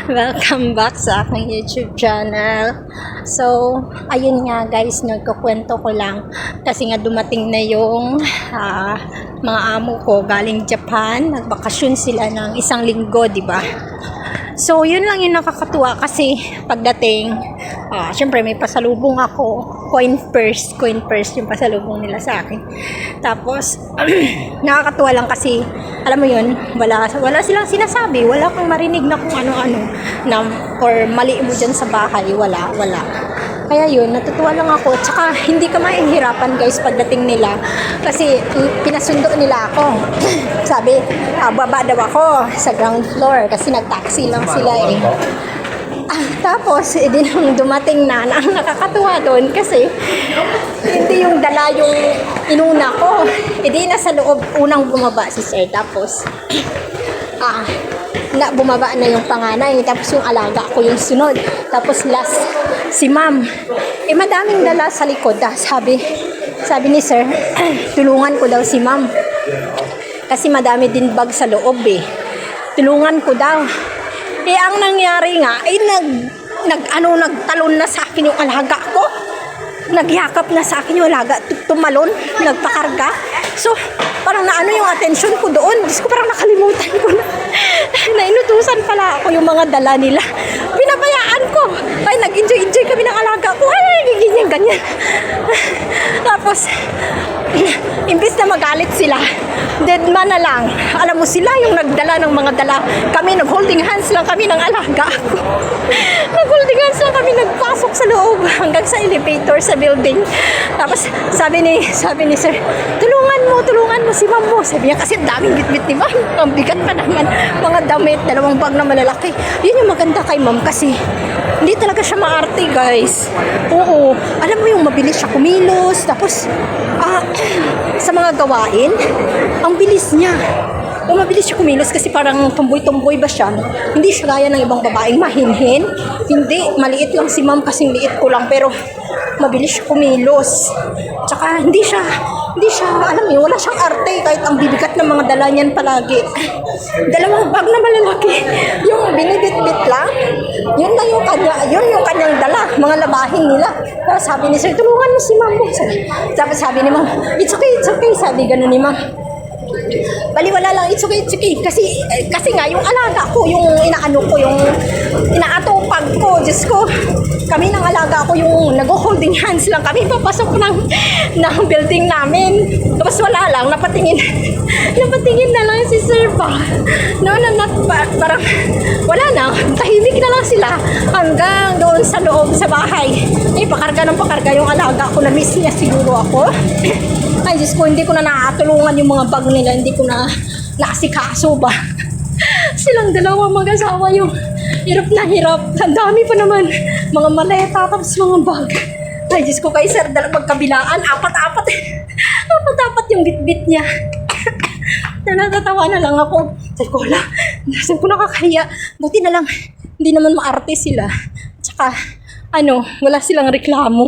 Welcome back sa aking YouTube channel. So, ayun nga guys, nagkukwento ko lang kasi nga dumating na yung mga amo ko galing Japan. Nagbakasyon sila ng isang linggo, di ba? So, yun lang yung nakakatuwa kasi pagdating, syempre may pasalubong ako. Coin purse yung pasalubong nila sa akin. Tapos, nakakatuwa lang kasi, alam mo yun, wala silang sinasabi, wala kang marinig na kung ano-ano, na, or mali mo dyan sa bahay, wala. Kaya yun, natutuwa lang ako. Tsaka hindi ka mahihirapan guys pagdating nila. Kasi pinasundo nila ako. Sabi, baba daw ako sa ground floor kasi nag-taxi lang sila eh. Tapos, din nung dumating na, ang nakakatuwa doon kasi hindi yung dala yung inuna ko. Di nasa loob, unang bumaba si sir. Tapos, bumaba na yung panganay. Tapos yung alaga ko yung sunod. Tapos last, si ma'am. Madaming dala sa likod. Sabi ni sir, tulungan ko daw si ma'am. Kasi madami din bag sa loob eh. Tulungan ko daw. Ang nangyari nga, nagtalon na sa akin yung alaga ko. Nagyakap na sa akin yung alaga, tumalon, nagpakarga. So, parang naano yung attention ko doon. Diyos ko, parang nakalimutan ko na. Nainutusan pala ako yung mga dala nila. Pinabayaan ko. Ay, nag-enjoy kami ng alaga ko. Ay, ganyan. Tapos, imbis na magalit sila, deadman na lang. Alam mo sila yung nagdala ng mga dala. Kami, nag-holding hands lang kami ng alaga ko. Nag-holding hands lang kami, nagpasok sa loob hanggang sa elevator sa building. Tapos, sabi ni sir, tulungan mo si ma'am mo. Sabi niya, kasi daming bitbit ni ma'am. Ang bigat pa naman. Mga damit, 2 bag na malalaki. Yun yung maganda kay ma'am kasi hindi talaga siya maarte, guys. Oo. Alam mo yung mabilis siya kumilos. Tapos, sa mga gawain, ang bilis niya. Mabilis siya kumilos kasi parang tumboy-tumboy ba siya? Hindi siya gaya ng ibang babaeng mahinhin. Hindi, maliit lang si ma'am kasing liit ko lang pero mabilis siya kumilos. Tsaka hindi siya, alam mo, wala siyang arte kahit ang bibigat ng mga dala niyan palagi. 2 bag na malalaki. Yung binibit-bit lang, yun yung kanyang dala, mga labahin nila. Kaya sabi ni sir, tulungan mo si ma'am. Sabi ni ma'am, it's okay, sabi ganun ni ma'am. Baliwala lang, it's okay. Kasi nga, yung alaga ko, yung inaatupag ko, Diyos ko, kami ng alaga ko, yung nag-holding hands lang kami, papasok ng building namin. Tapos wala lang, napatingin na lang si sir pa. Parang, wala na, tahimik na lang sila hanggang doon sa loob sa bahay. Pakarga yung alaga ko, na-miss niya siguro ako. Ay, Diyos ko, hindi ko na nakatulungan yung mga bag nila, hindi ko na naasikaso ba. Silang dalawa mag-asawa yung hirap na hirap. Ang dami pa naman, mga maleta, tapos mga bag. Ay, Diyos ko, kay sir, magkabilaan, apat-apat yung bitbit niya. Natatawa na lang ako. Sabi ko, nakakahiya. Buti na lang, hindi naman maarte sila. Tsaka, wala silang reklamo.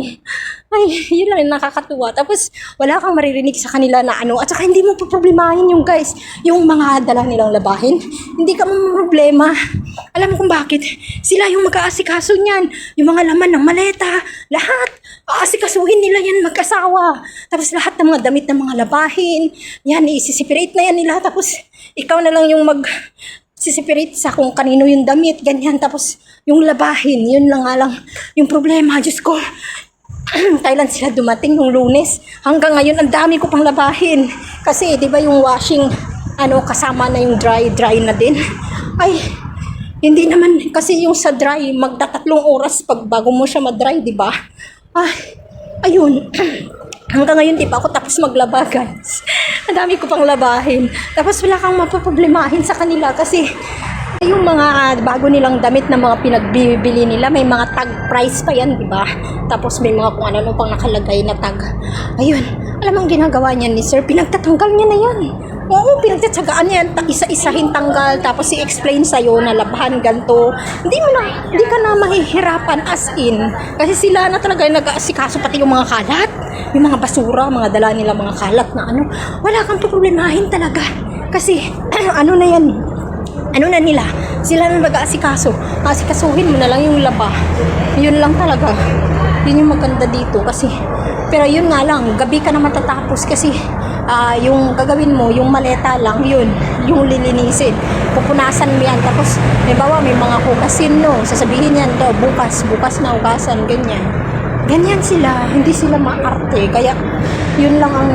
Ay, yun lang nakakatuwa. Tapos, wala kang maririnig sa kanila na at saka hindi mo problemahin yung guys, yung mga dala nilang labahin. Hindi ka problema. Alam mo kung bakit? Sila yung mag-aasikaso niyan. Yung mga laman ng maleta, lahat. Aasikasuhin nila yan mag-asawa. Tapos lahat ng mga damit ng mga labahin, yan, isi-separate na yan nila. Tapos, ikaw na lang yung sisipirit sa kung kanino yung damit, ganyan. Tapos, yung labahin, yun lang nga lang yung problema. Diyos ko, Thailand sila dumating nung Lunes. Hanggang ngayon, ang dami ko pang labahin. Kasi, di ba yung washing, kasama na yung dry na din. Ay, hindi naman, kasi yung sa dry, magda3 oras bago mo siya madry, di ba? Ay, ayun. Hanggang ngayon, di pa ako tapos maglaba, guys. Ang dami ko pang labahin. Tapos wala kang mapaproblemahin sa kanila kasi yung mga bago nilang damit na mga pinagbibili nila, may mga tag price pa yan, di ba? Tapos may mga kung ano pang nakalagay na tag. Ayun, alam ang ginagawa niya ni sir, pinagtatanggal niya na yan. Oo, pinagtatsagaan niya yan, isa-isahin tanggal, tapos i-explain sa'yo na labahan ganito. Hindi ka na mahihirapan as in. Kasi sila na talaga nag-aasikaso pati yung mga kalat, yung mga basura, mga dala nila, mga kalat na wala kang problemahin talaga. Kasi, na yan, ano na nila, sila na nag-aasikaso. Asikasuhin mo na lang yung laba. Yun lang talaga. Yun yung maganda dito kasi, pero yun nga lang, gabi ka na matatapos kasi yung gagawin mo, yung maleta lang, yun, yung lilinisin. Pupunasan mo yan. Tapos, may bawa, may mga hugasin, no? Sasabihin yan, to, bukas na hugasan, ganyan. Ganyan sila, hindi sila maarte. Kaya, yun lang ang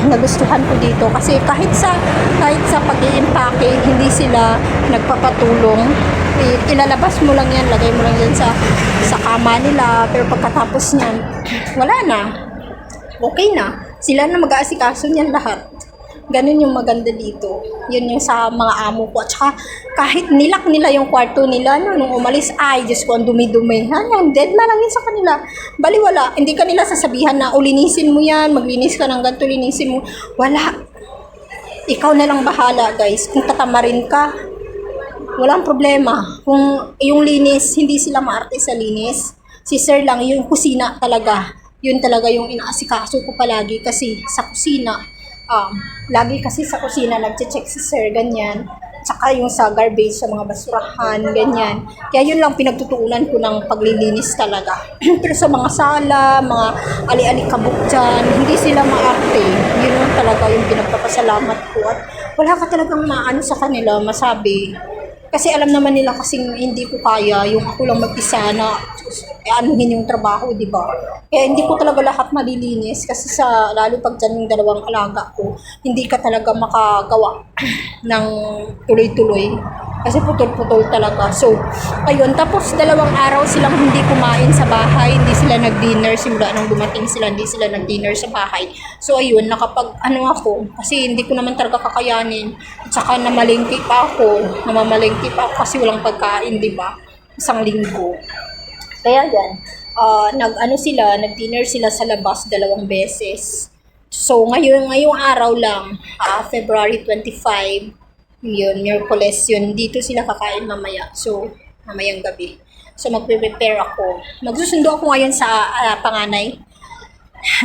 nagustuhan ko dito. Kasi kahit sa pag-i-impake, hindi sila nagpapatulong. Ilalabas mo lang yan, lagay mo lang yan sa kama nila. Pero pagkatapos niyan, wala na. Okay na. Sila na mag-aasikaso niyan lahat. Ganun yung maganda dito. Yun yung sa mga amo ko. At saka, kahit nilak nila yung kwarto nila, no, nung umalis, ay, Diyos ko, ang dumi-dumi. Yan, dead na lang yun sa kanila. Baliwala. Hindi kanila sasabihan na, linisin mo yan, maglinis ka ng ganito, linisin mo. Wala. Ikaw na lang bahala, guys. Kung tatamarin ka, walang problema. Kung yung linis, hindi sila maarte sa linis. Si Sir lang, yung kusina talaga. Yun talaga yung inaasikaso ko palagi kasi sa kusina, lagi kasi sa kusina nagche-check si Sir, ganyan. Tsaka yung sa garbage, sa mga basurahan, ganyan. Kaya yun lang pinagtutuunan ko ng paglilinis talaga. Pero sa mga sala, mga ali-alikabok dyan, hindi sila maarte. Yun lang talaga yung pinagpapasalamat ko. At wala ka talagang maano sa kanila, masabi. Kasi alam naman nila kasing hindi ko kaya yung ako lang mag-isa na anuhin yung trabaho, di ba? Kaya hindi ko talaga lahat malilinis kasi lalo pag dyan yung dalawang alaga ko, hindi ka talaga makagawa ng tuloy-tuloy. Kasi putol-putol talaga. So, ayun. Tapos, 2 araw silang hindi kumain sa bahay. Hindi sila nag-dinner. Simula nung dumating sila, hindi sila nag-dinner sa bahay. So, ayun. Ako. Kasi hindi ko naman talaga kakayanin. At saka namamalengke pa ako kasi walang pagkain, di ba? Isang linggo. Kaya yan. Nag-dinner sila sa labas 2 beses. So, ngayong araw lang, February 25, yun, Miyerkules yun. Dito sila kakain mamaya. So, mamayang gabi. So, magpe-prepare ako. Magsusundo ako ngayon sa panganay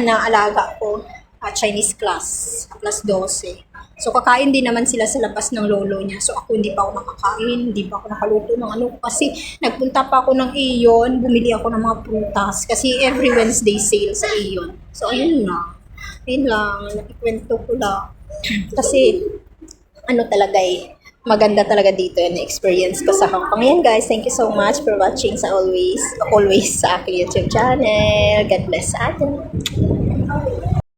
na alaga ko. Chinese class. Class 12. So, kakain din naman sila sa labas ng lolo niya. So, ako hindi pa ako nakakain. Hindi pa ako nakaluto ng ano. Kasi, nagpunta pa ako ng Aeon. Bumili ako ng mga prutas. Kasi, every Wednesday sale sa Aeon. So, ayun na. Ayun lang. Nakikwento ko lang. Kasi, talaga maganda talaga dito yung experience ko sa Hong Kong. Yan guys, thank you so much for watching always sa aking YouTube channel. God bless sa atin.